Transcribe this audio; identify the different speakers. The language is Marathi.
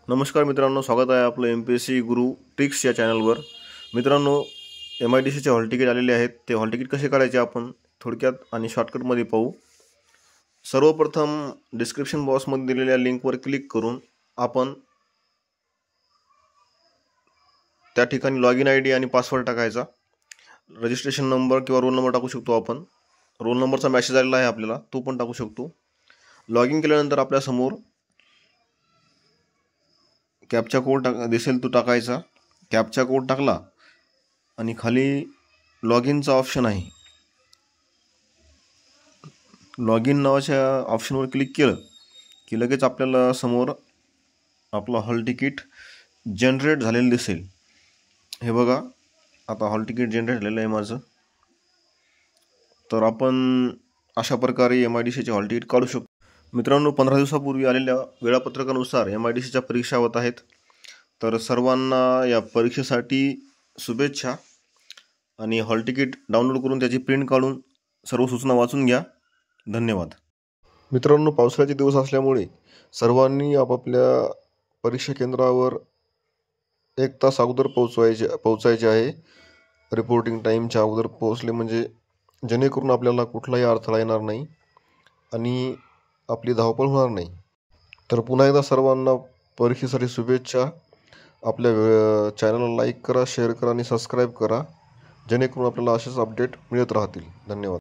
Speaker 1: नमस्कार मित्रांनो, स्वागत आहे आपलं MPSC गुरु ट्रिक्स या चॅनलवर। मित्रांनो, MIDCचे हॉल तिकीट आलेले आहेत। ते हॉल तिकीट कसे काढायचे आपण थोडक्यात आणि शॉर्टकटमध्ये पाहू। सर्वप्रथम डिस्क्रिप्शन बॉक्समध्ये दिलेल्या लिंकवर क्लिक करून आपण त्या ठिकाणी लॉगिन ID आणि पासवर्ड टाकायचा। रजिस्ट्रेशन नंबर किंवा रोल नंबर टाकू शकतो आपण। रोल नंबरचा मेसेज आलेला आहे आपल्याला, तो पण टाकू शकतो। लॉगिन केल्यानंतर आपल्या समोर कॅप्चा कोड दिसेल, तो टाकायचा। कॅप्चा कोड टाकला आणि खाली लॉगिनचा ऑप्शन आहे, लॉगिन नावाच्या ऑप्शनवर क्लिक केलं की लगेच आपल्याला समोर आपला हॉल तिकीट जनरेट झालेलं दिसेल। हे बघा, आता हॉल तिकीट जनरेट झालेलं आहे माझं। तर आपण अशा प्रकारे MIDCचे हॉल तिकीट काढू शकतो। मित्रांनो, 15 दिवसापूर्वी आलेल्या वेळापत्रकानुसार MIDCच्या परीक्षा होत आहेत। तर सर्वांना या परीक्षेसाठी शुभेच्छा आणि हॉल तिकीट डाउनलोड करून त्याची प्रिंट काढून सर्व सूचना वाचून घ्या। धन्यवाद। मित्रांनो, पावसाळ्याचे दिवस असल्यामुळे सर्वांनी आपापल्या परीक्षा केंद्रावर 1 तास अगोदर पोहोचायचे आहे। रिपोर्टिंग टाईमच्या अगोदर पोहोचले म्हणजे जेणेकरून आपल्याला कुठलाही अडथळा येणार नाही आणि आपली धावपळ होणार नाही। तर पुन्हा एकदा सर्वांना परीक्षेसाठी शुभेच्छा। आपल्या चॅनलला लाईक करा, शेअर करा आणि सबस्क्राईब करा, जेणेकरून आपल्याला असेच अपडेट मिळत राहतील। धन्यवाद।